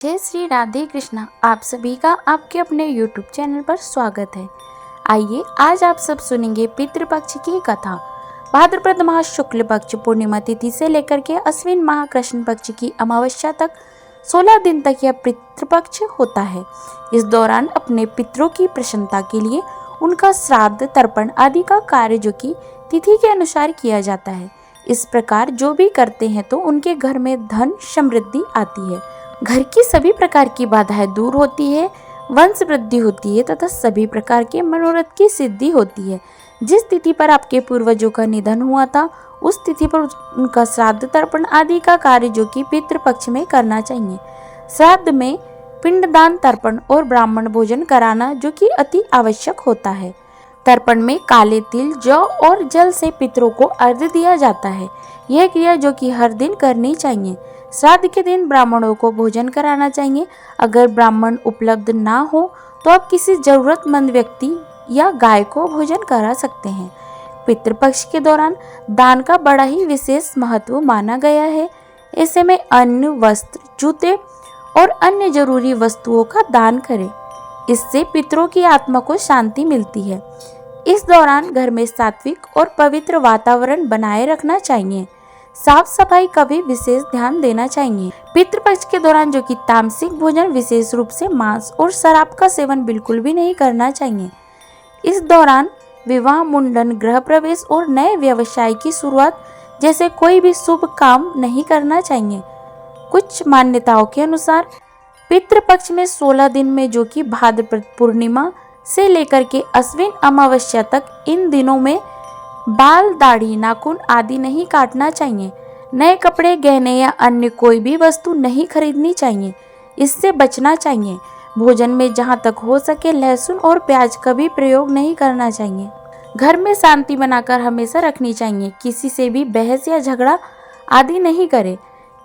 जय श्री राधे कृष्णा। आप सभी का आपके अपने YouTube चैनल पर स्वागत है। आइए आज आप सब सुनेंगे पितृपक्ष की कथा। भाद्रपद माह शुक्ल पक्ष पूर्णिमा तिथि से लेकर के अश्विन माह कृष्ण पक्ष की अमावस्या तक 16 दिन तक यह पितृपक्ष होता है। इस दौरान अपने पितरों की प्रसन्नता के लिए उनका श्राद्ध तर्पण आदि का कार्य जो कि तिथि के अनुसार किया जाता है। इस प्रकार जो भी करते हैं तो उनके घर में धन समृद्धि आती है, घर की सभी प्रकार की बाधाएं दूर होती है, वंश वृद्धि होती है तथा सभी प्रकार के मनोरथ की सिद्धि होती है। जिस तिथि पर आपके पूर्वजों का निधन हुआ था उस तिथि पर उनका श्राद्ध तर्पण आदि का कार्य जो कि पितृपक्ष में करना चाहिए। श्राद्ध में पिंडदान तर्पण और ब्राह्मण भोजन कराना जो कि अति आवश्यक होता है। तर्पण में काले तिल, जौ और जल से पितरों को अर्घ्य दिया जाता है। यह क्रिया जो कि हर दिन करनी चाहिए। श्राद्ध के दिन ब्राह्मणों को भोजन कराना चाहिए। अगर ब्राह्मण उपलब्ध ना हो तो आप किसी जरूरतमंद व्यक्ति या गाय को भोजन करा सकते हैं। पितृपक्ष के दौरान दान का बड़ा ही विशेष महत्व माना गया है। ऐसे में अन्न, वस्त्र, जूते और अन्य जरूरी वस्तुओं का दान करें। इससे पितरों की आत्मा को शांति मिलती है। इस दौरान घर में सात्विक और पवित्र वातावरण बनाए रखना चाहिए। साफ सफाई का भी विशेष ध्यान देना चाहिए। पितृपक्ष के दौरान जो कि तामसिक भोजन विशेष रूप से मांस और शराब का सेवन बिल्कुल भी नहीं करना चाहिए। इस दौरान विवाह, मुंडन, गृह प्रवेश और नए व्यवसाय की शुरुआत जैसे कोई भी शुभ काम नहीं करना चाहिए। कुछ मान्यताओं के अनुसार पितृपक्ष में 16 दिन में जो कि भाद्रपद पूर्णिमा से लेकर के अश्विन अमावस्या तक इन दिनों में बाल, दाढ़ी, नाखून आदि नहीं काटना चाहिए। नए कपड़े, गहने या अन्य कोई भी वस्तु नहीं खरीदनी चाहिए। इससे बचना चाहिए। भोजन में जहां तक हो सके लहसुन और प्याज का भी प्रयोग नहीं करना चाहिए। घर में शांति बनाकर हमेशा रखनी चाहिए। किसी से भी बहस या झगड़ा आदि नहीं करे,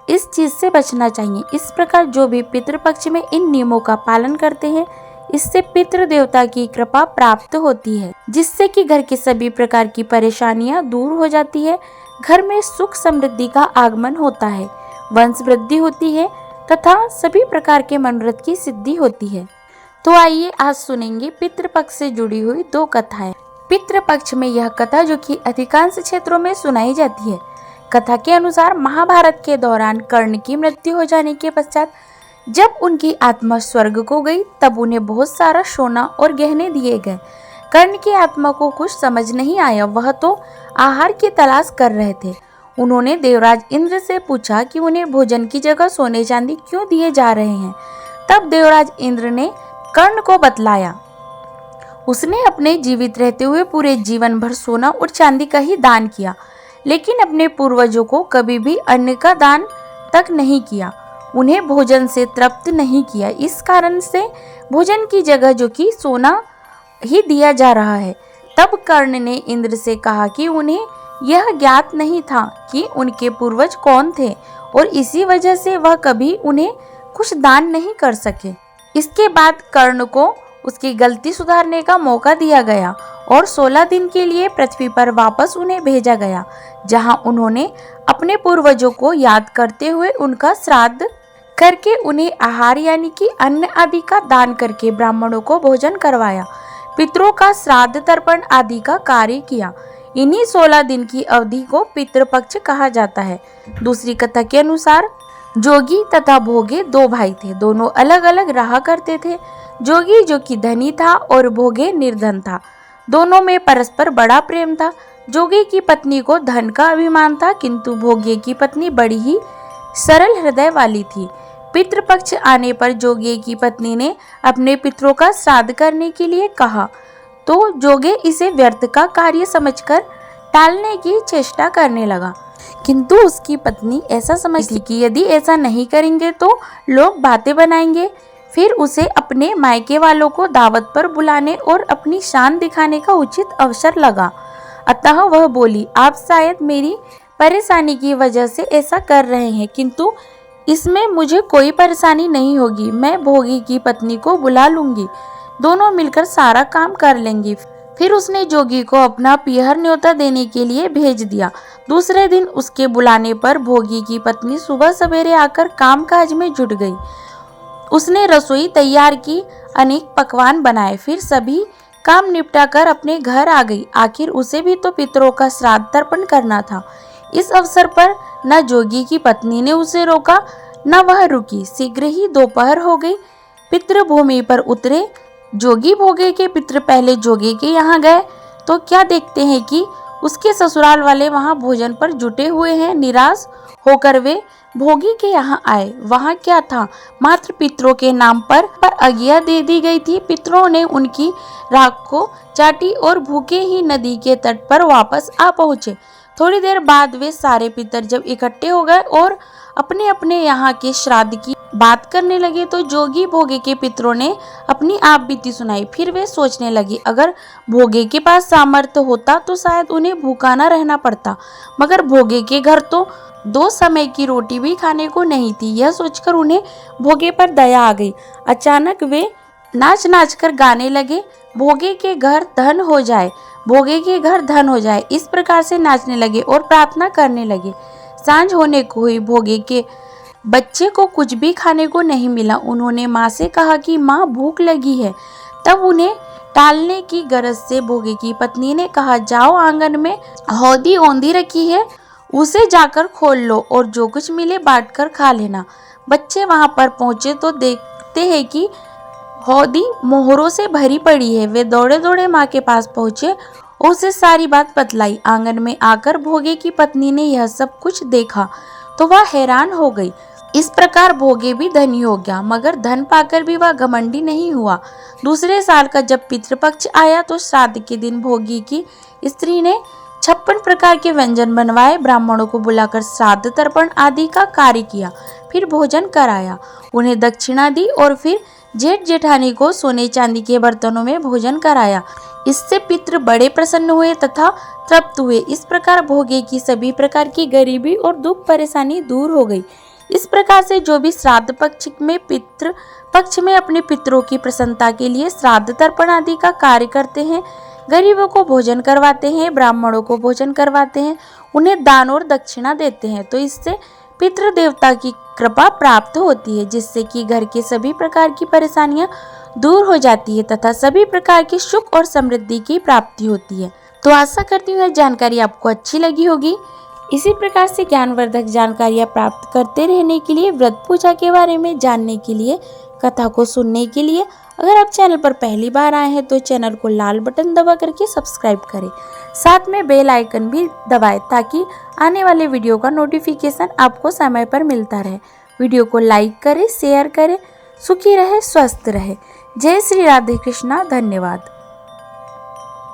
इस चीज से बचना चाहिए। इस प्रकार जो भी पितृपक्ष में इन नियमों का पालन करते हैं इससे पितृ देवता की कृपा प्राप्त होती है, जिससे कि घर की सभी प्रकार की परेशानियां दूर हो जाती है। घर में सुख समृद्धि का आगमन होता है, वंश वृद्धि होती है तथा सभी प्रकार के मनोरथ की सिद्धि होती है। तो आइए आज सुनेंगे पितृपक्ष से जुड़ी हुई 2 कथाएं। पितृपक्ष में यह कथा जो कि अधिकांश क्षेत्रों में सुनाई जाती है। कथा के अनुसार महाभारत के दौरान कर्ण की मृत्यु हो जाने के पश्चात जब उनकी आत्मा स्वर्ग को गई तब उन्हें बहुत सारा सोना और गहने दिए गए। कर्ण की आत्मा को कुछ समझ नहीं आया, वह तो आहार की तलाश कर रहे थे। उन्होंने देवराज इंद्र से पूछा कि उन्हें भोजन की जगह सोने चांदी क्यों दिए जा रहे हैं। तब देवराज इंद्र ने कर्ण को बतलाया। उसने अपने जीवित रहते हुए पूरे जीवन भर सोना और चांदी का ही दान किया, लेकिन अपने पूर्वजों को कभी भी अन्न का दान तक नहीं किया। उन्हें भोजन से तृप्त नहीं किया। इस कारण से भोजन की जगह जो कि सोना ही दिया जा रहा है। तब कर्ण ने इंद्र से कहा कि उन्हें यह ज्ञात नहीं था कि उनके पूर्वज कौन थे और इसी वजह से वह कभी उन्हें कुछ दान नहीं कर सके। इसके बाद कर्ण को उसकी गलती सुधारने का मौका दिया गया और 16 दिन के लिए पृथ्वी पर वापस उन्हें भेजा गया, जहां उन्होंने अपने पूर्वजों को याद करते हुए उनका श्राद्ध करके उन्हें आहार यानी कि अन्न आदि का दान करके ब्राह्मणों को भोजन करवाया, पितरों का श्राद्ध तर्पण आदि का कार्य किया। इन्हीं 16 दिन की अवधि को पितृपक्ष कहा जाता है। दूसरी कथा के अनुसार जोगी तथा भोगे 2 भाई थे। दोनों अलग अलग रहा करते थे। जोगी जो कि धनी था और भोगे निर्धन था। दोनों में परस्पर बड़ा प्रेम था। जोगी की पत्नी को धन का अभिमान था, किंतु भोगे की पत्नी बड़ी ही सरल हृदय वाली थी। पितृपक्ष आने पर जोगे की पत्नी ने अपने पितरों का श्राद्ध करने के लिए कहा, तो जोगे इसे व्यर्थ का कार्य समझकर टालने की चेष्टा करने लगा, किंतु उसकी पत्नी ऐसा समझती कि यदि ऐसा नहीं करेंगे तो लोग बातें बनाएंगे। फिर उसे अपने मायके वालों को दावत पर बुलाने और अपनी शान दिखाने का उचित अवसर लगा। अतः वह बोली, आप शायद मेरी परेशानी की वजह से ऐसा कर रहे हैं, किंतु इसमें मुझे कोई परेशानी नहीं होगी। मैं भोगी की पत्नी को बुला लूंगी, दोनों मिलकर सारा काम कर लेंगी। फिर उसने जोगी को अपना पीहर न्योता देने के लिए भेज दिया। दूसरे दिन उसके बुलाने पर भोगी की पत्नी सुबह सवेरे आकर कामकाज में जुट गई। उसने रसोई तैयार की, अनेक पकवान बनाए, फिर सभी काम निपटाकर अपने घर आ गई। आखिर उसे भी तो पितरों का श्राद्ध तर्पण करना था। इस अवसर पर न जोगी की पत्नी ने उसे रोका, न वह रुकी। शीघ्र ही दोपहर हो गई। पितृ भूमि पर उतरे। जोगी भोगे के पितृ पहले जोगी के यहाँ गए तो क्या देखते हैं कि उसके ससुराल वाले वहां भोजन पर जुटे हुए हैं। निराश होकर वे भोगी के यहाँ आए। वहां क्या था, मात्र पितरों के नाम पर आज्ञा दे दी गई थी। पितरों ने उनकी राख को चाटी और भूखे ही नदी के तट पर वापस आ पहुंचे। थोड़ी देर बाद वे सारे पितर जब इकट्ठे हो गए और अपने अपने यहाँ के श्राद्ध की बात करने लगे तो जोगी भोगे के पितरों ने अपनी आप बीती सुनाई। फिर वे सोचने लगे, अगर भोगे के पास सामर्थ्य होता तो शायद उन्हें भूखा न रहना पड़ता, मगर भोगे के घर तो 2 समय की रोटी भी खाने को नहीं थी। यह सोचकर उन्हें भोगे पर दया आ गई। अचानक वे नाच नाच कर गाने लगे, भोगे के घर धन हो जाए, भोगे के घर धन हो जाए। इस प्रकार से नाचने लगे और प्रार्थना करने लगे। सांझ होने को हुई। भोगे के बच्चे को कुछ भी खाने को नहीं मिला। उन्होंने माँ से कहा कि माँ, भूख लगी है। तब उन्हें टालने की गरज से भोगे की पत्नी ने कहा, जाओ, आंगन में हौदी औंधी रखी है, उसे जाकर खोल लो और जो कुछ मिले बांटकर खा लेना। बच्चे वहां पर पहुंचे तो देखते हैं कि हौदी मोहरों से भरी पड़ी है। वे दौड़े दौड़े माँ के पास पहुंचे और उसे सारी बात बतलाई। आंगन में आकर भोगे की पत्नी ने यह सब कुछ देखा तो वह हैरान हो गई। इस प्रकार भोगे भी धनी हो गया, मगर धन पाकर भी वह घमंडी नहीं हुआ। दूसरे साल का जब पितृपक्ष आया तो श्राद्ध के दिन भोगी की स्त्री ने 56 प्रकार के व्यंजन बनवाए। ब्राह्मणों को बुलाकर श्राद्ध तर्पण आदि का कार्य किया, फिर भोजन कराया, उन्हें दक्षिणा दी और फिर जेठ जेठानी को सोने चांदी के बर्तनों में भोजन कराया। इससे पितृ बड़े प्रसन्न हुए तथा तृप्त हुए। इस प्रकार भोगे की सभी प्रकार की गरीबी और दुख परेशानी दूर हो गई। इस प्रकार से जो भी श्राद्ध पक्ष में पितृ पक्ष में अपने पितरों की प्रसन्नता के लिए श्राद्ध तर्पण आदि का कार्य करते हैं, गरीबों को भोजन करवाते हैं, ब्राह्मणों को भोजन करवाते हैं, उन्हें दान और दक्षिणा देते हैं, तो इससे पितृ देवता की कृपा प्राप्त होती है, जिससे कि घर के सभी प्रकार की परेशानियां दूर हो जाती है तथा सभी प्रकार की सुख और समृद्धि की प्राप्ति होती है। तो आशा करती हूँ जानकारी आपको अच्छी लगी होगी। इसी प्रकार से ज्ञानवर्धक जानकारियाँ प्राप्त करते रहने के लिए, व्रत पूजा के बारे में जानने के लिए, कथा को सुनने के लिए अगर आप चैनल पर पहली बार आए हैं तो चैनल को लाल बटन दबा करके सब्सक्राइब करें, साथ में बेल आइकन भी दबाएं ताकि आने वाले वीडियो का नोटिफिकेशन आपको समय पर मिलता रहे। वीडियो को लाइक करें, शेयर करें। सुखी रहे, स्वस्थ रहे। जय श्री राधे कृष्णा। धन्यवाद।